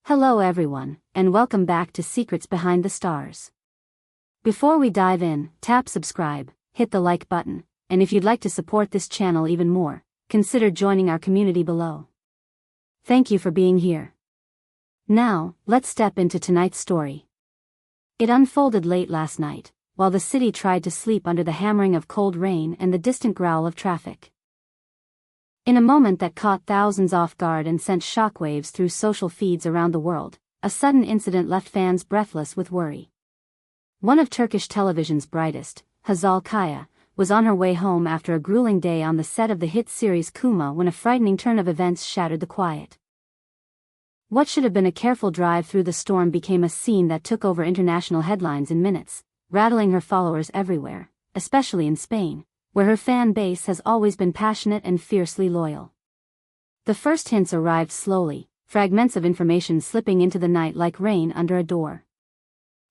Hello everyone, and welcome back to Secrets Behind the Stars. Before we dive in, tap subscribe, hit the like button, and if you'd like to support this channel even more, consider joining our community below. Thank you for being here. Now, let's step into tonight's story. It unfolded late last night, while the city tried to sleep under the hammering of cold rain and the distant growl of traffic. In a moment that caught thousands off guard and sent shockwaves through social feeds around the world, a sudden incident left fans breathless with worry. One of Turkish television's brightest, Hazal was on her way home after a grueling day on the set of the hit series Kuma when a frightening turn of events shattered the quiet. What should have been a careful drive through the storm became a scene that took over international headlines in minutes, rattling her followers everywhere, especially in Spain, where her fan base has always been passionate and fiercely loyal. The first hints arrived slowly, fragments of information slipping into the night like rain under a door.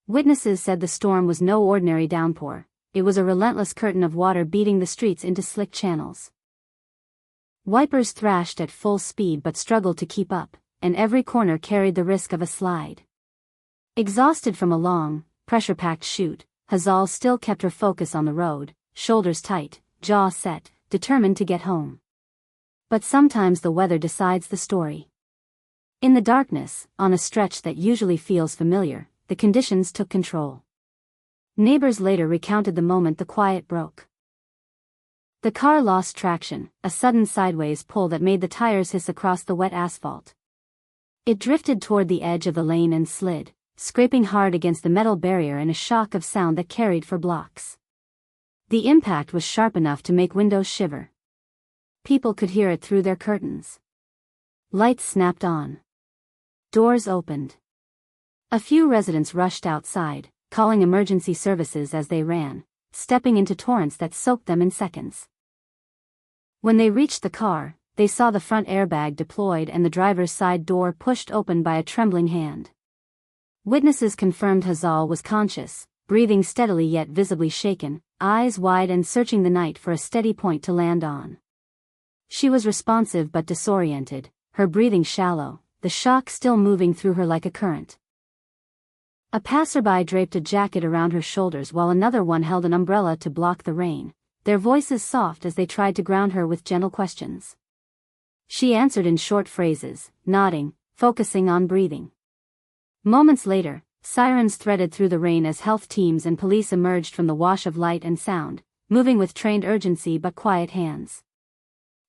Witnesses said the storm was no ordinary downpour, it was a relentless curtain of water beating the streets into slick channels. Wipers thrashed at full speed but struggled to keep up, and every corner carried the risk of a slide. Exhausted from a long, pressure-packed shoot, Hazal still kept her focus on the road, shoulders tight, jaw set, determined to get home. But sometimes the weather decides the story. In the darkness, on a stretch that usually feels familiar, the conditions took control. Neighbors later recounted the moment the quiet broke. The car lost traction, a sudden sideways pull that made the tires hiss across the wet asphalt. It drifted toward the edge of the lane and slid, scraping hard against the metal barrier in a shock of sound that carried for blocks. The impact was sharp enough to make windows shiver. People could hear it through their curtains. Lights snapped on. Doors opened. A few residents rushed outside, calling emergency services as they ran, stepping into torrents that soaked them in seconds. When they reached the car, they saw the front airbag deployed and the driver's side door pushed open by a trembling hand. Witnesses confirmed Hazal was conscious, breathing steadily yet visibly shaken, eyes wide and searching the night for a steady point to land on. She was responsive but disoriented, her breathing shallow, the shock still moving through her like a current. A passerby draped a jacket around her shoulders while another one held an umbrella to block the rain, their voices soft as they tried to ground her with gentle questions. She answered in short phrases, nodding, focusing on breathing. Moments later, sirens threaded through the rain as health teams and police emerged from the wash of light and sound, moving with trained urgency but quiet hands.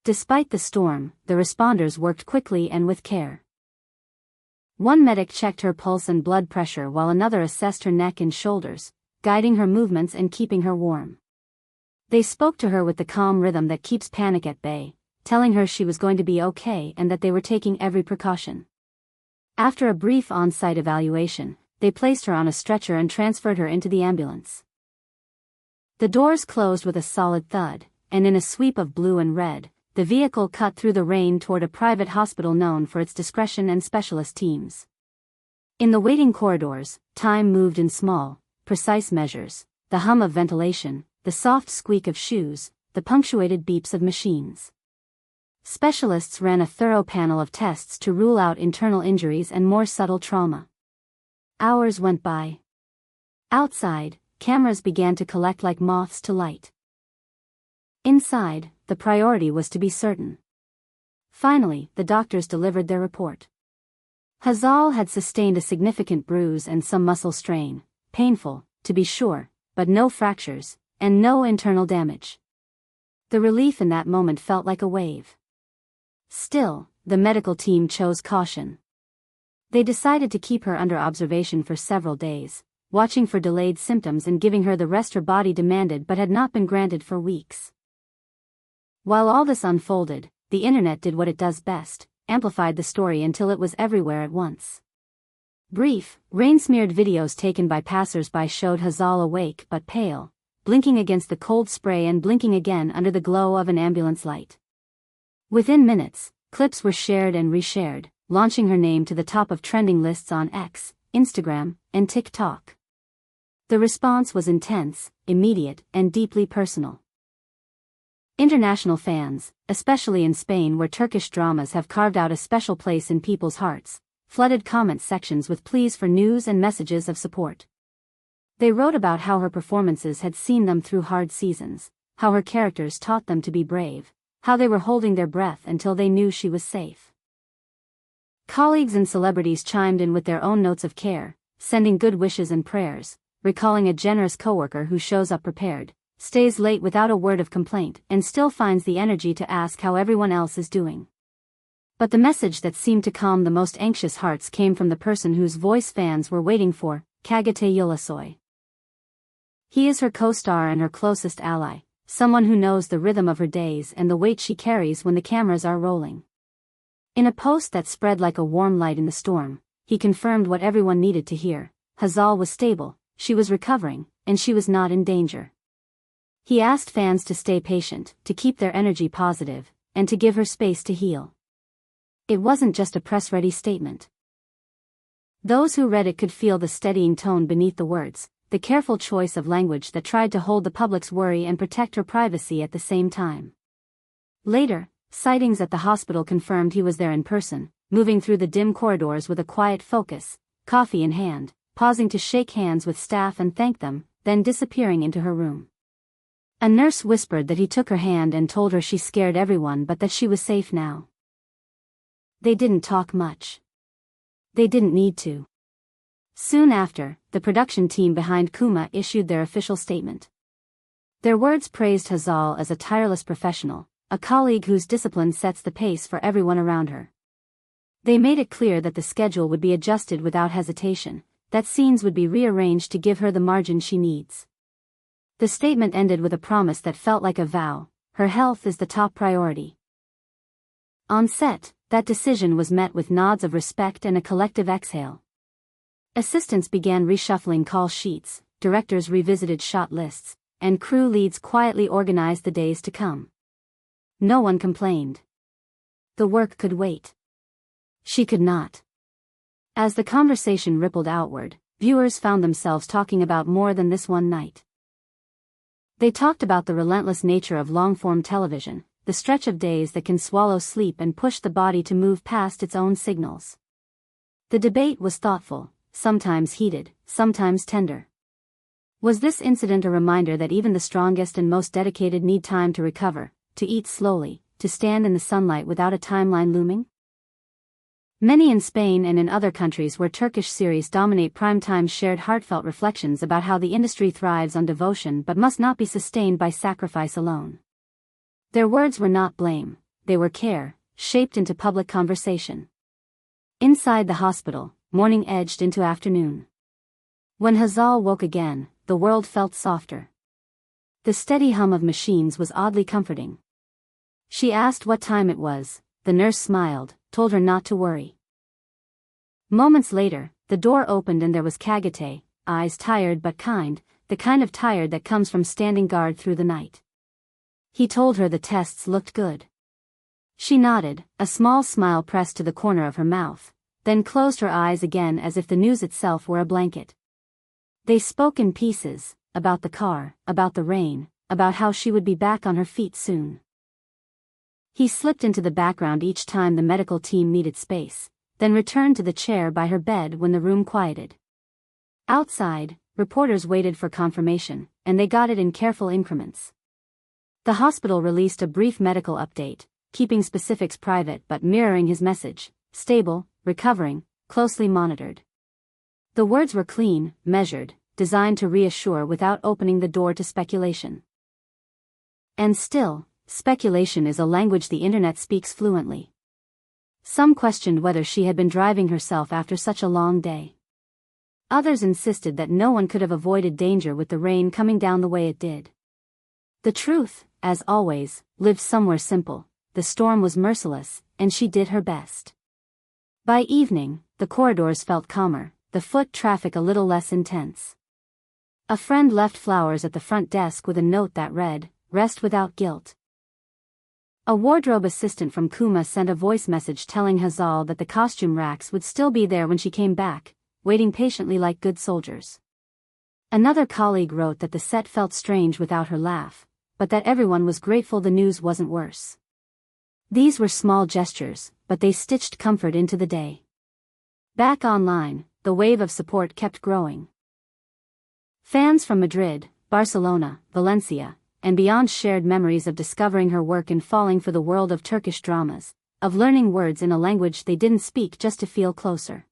Despite the storm, the responders worked quickly and with care. One medic checked her pulse and blood pressure while another assessed her neck and shoulders, guiding her movements and keeping her warm. They spoke to her with the calm rhythm that keeps panic at bay, telling her she was going to be okay and that they were taking every precaution. After a brief on-site evaluation, they placed her on a stretcher and transferred her into the ambulance. The doors closed with a solid thud, and in a sweep of blue and red, the vehicle cut through the rain toward a private hospital known for its discretion and specialist teams. In the waiting corridors, time moved in small, precise measures, the hum of ventilation, the soft squeak of shoes, the punctuated beeps of machines. Specialists ran a thorough panel of tests to rule out internal injuries and more subtle trauma. Hours went by. Outside, cameras began to collect like moths to light. Inside, the priority was to be certain. Finally, the doctors delivered their report. Hazal had sustained a significant bruise and some muscle strain, painful, to be sure, but no fractures, and no internal damage. The relief in that moment felt like a wave. Still, the medical team chose caution. They decided to keep her under observation for several days, watching for delayed symptoms and giving her the rest her body demanded but had not been granted for weeks. While all this unfolded, the internet did what it does best, amplified the story until it was everywhere at once. Brief, rain-smeared videos taken by passers-by showed Hazal awake but pale, blinking against the cold spray and blinking again under the glow of an ambulance light. Within minutes, clips were shared and reshared, launching her name to the top of trending lists on X, Instagram, and TikTok. The response was intense, immediate, and deeply personal. International fans, especially in Spain where Turkish dramas have carved out a special place in people's hearts, flooded comment sections with pleas for news and messages of support. They wrote about how her performances had seen them through hard seasons, how her characters taught them to be brave, how they were holding their breath until they knew she was safe. Colleagues and celebrities chimed in with their own notes of care, sending good wishes and prayers, recalling a generous coworker who shows up prepared, stays late without a word of complaint, and still finds the energy to ask how everyone else is doing. But the message that seemed to calm the most anxious hearts came from the person whose voice fans were waiting for, Kagete Yulasoy. He is her co-star and her closest ally, someone who knows the rhythm of her days and the weight she carries when the cameras are rolling. In a post that spread like a warm light in the storm, he confirmed what everyone needed to hear: Hazal was stable, she was recovering, and she was not in danger. He asked fans to stay patient, to keep their energy positive, and to give her space to heal. It wasn't just a press-ready statement. Those who read it could feel the steadying tone beneath the words, the careful choice of language that tried to hold the public's worry and protect her privacy at the same time. Later, sightings at the hospital confirmed he was there in person, moving through the dim corridors with a quiet focus, coffee in hand, pausing to shake hands with staff and thank them, then disappearing into her room. A nurse whispered that he took her hand and told her she scared everyone but that she was safe now. They didn't talk much. They didn't need to. Soon after, the production team behind Kuma issued their official statement. Their words praised Hazal as a tireless professional, a colleague whose discipline sets the pace for everyone around her. They made it clear that the schedule would be adjusted without hesitation, that scenes would be rearranged to give her the margin she needs. The statement ended with a promise that felt like a vow: her health is the top priority. On set, that decision was met with nods of respect and a collective exhale. Assistants began reshuffling call sheets, directors revisited shot lists, and crew leads quietly organized the days to come. No one complained. The work could wait. She could not. As the conversation rippled outward, viewers found themselves talking about more than this one night. They talked about the relentless nature of long-form television, the stretch of days that can swallow sleep and push the body to move past its own signals. The debate was thoughtful, sometimes heated, sometimes tender. Was this incident a reminder that even the strongest and most dedicated need time to recover, to eat slowly, to stand in the sunlight without a timeline looming? Many in Spain and in other countries where Turkish series dominate primetime shared heartfelt reflections about how the industry thrives on devotion but must not be sustained by sacrifice alone. Their words were not blame, they were care, shaped into public conversation. Inside the hospital, morning edged into afternoon. When Hazal woke again, the world felt softer. The steady hum of machines was oddly comforting. She asked what time it was. The nurse smiled, told her not to worry. Moments later, the door opened and there was Kagete, eyes tired but kind, the kind of tired that comes from standing guard through the night. He told her the tests looked good. She nodded, a small smile pressed to the corner of her mouth, then closed her eyes again as if the news itself were a blanket. They spoke in pieces, about the car, about the rain, about how she would be back on her feet soon. He slipped into the background each time the medical team needed space, then returned to the chair by her bed when the room quieted. Outside, reporters waited for confirmation, and they got it in careful increments. The hospital released a brief medical update, keeping specifics private but mirroring his message: stable, recovering, closely monitored. The words were clean, measured, designed to reassure without opening the door to speculation. And still, speculation is a language the internet speaks fluently. Some questioned whether she had been driving herself after such a long day. Others insisted that no one could have avoided danger with the rain coming down the way it did. The truth, as always, lived somewhere simple: the storm was merciless, and she did her best. By evening, the corridors felt calmer, the foot traffic a little less intense. A friend left flowers at the front desk with a note that read, "Rest without guilt." A wardrobe assistant from Kuma sent a voice message telling Hazal that the costume racks would still be there when she came back, waiting patiently like good soldiers. Another colleague wrote that the set felt strange without her laugh, but that everyone was grateful the news wasn't worse. These were small gestures, but they stitched comfort into the day. Back online, the wave of support kept growing. Fans from Madrid, Barcelona, Valencia, and beyond shared memories of discovering her work and falling for the world of Turkish dramas, of learning words in a language they didn't speak just to feel closer.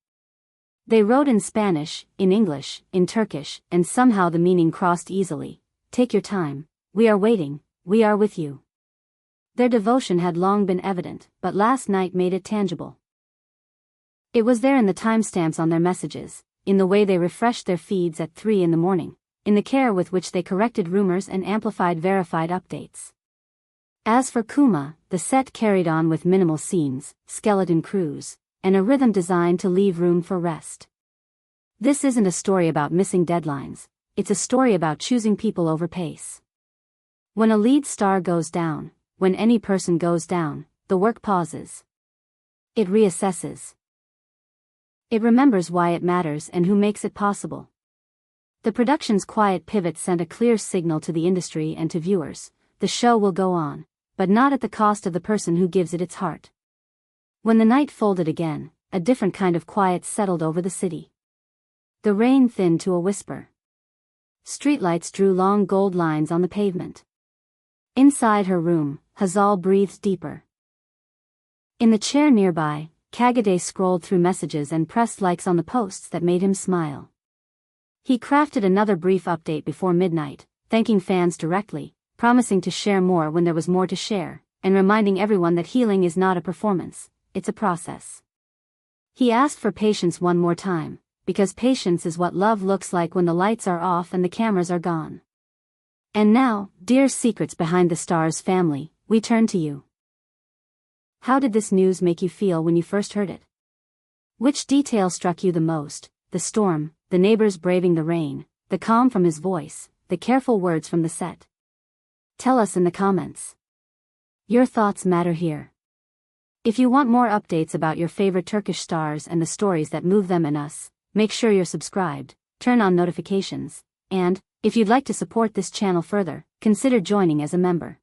They wrote in Spanish, in English, in Turkish, and somehow the meaning crossed easily. Take your time, we are waiting, we are with you. Their devotion had long been evident, but last night made it tangible. It was there in the timestamps on their messages, in the way they refreshed their feeds at 3 in the morning, in the care with which they corrected rumors and amplified verified updates. As for Kuma, the set carried on with minimal scenes, skeleton crews, and a rhythm designed to leave room for rest. This isn't a story about missing deadlines, it's a story about choosing people over pace. When a lead star goes down, when any person goes down, the work pauses. It reassesses. It remembers why it matters and who makes it possible. The production's quiet pivot sent a clear signal to the industry and to viewers: the show will go on, but not at the cost of the person who gives it its heart. When the night folded again, a different kind of quiet settled over the city. The rain thinned to a whisper. Streetlights drew long gold lines on the pavement. Inside her room, Hazal breathed deeper. In the chair nearby, Kagade scrolled through messages and pressed likes on the posts that made him smile. He crafted another brief update before midnight, thanking fans directly, promising to share more when there was more to share, and reminding everyone that healing is not a performance, it's a process. He asked for patience one more time, because patience is what love looks like when the lights are off and the cameras are gone. And now, dear Secrets Behind the Stars family, we turn to you. How did this news make you feel when you first heard it? Which detail struck you the most? The storm, the neighbors braving the rain, the calm from his voice, the careful words from the set? Tell us in the comments. Your thoughts matter here. If you want more updates about your favorite Turkish stars and the stories that move them and us, make sure you're subscribed, turn on notifications, and, if you'd like to support this channel further, consider joining as a member.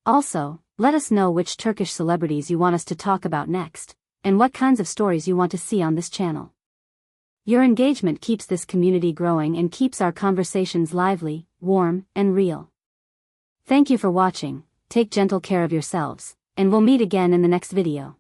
Also, let us know which Turkish celebrities you want us to talk about next, and what kinds of stories you want to see on this channel. Your engagement keeps this community growing and keeps our conversations lively, warm, and real. Thank you for watching, take gentle care of yourselves, and we'll meet again in the next video.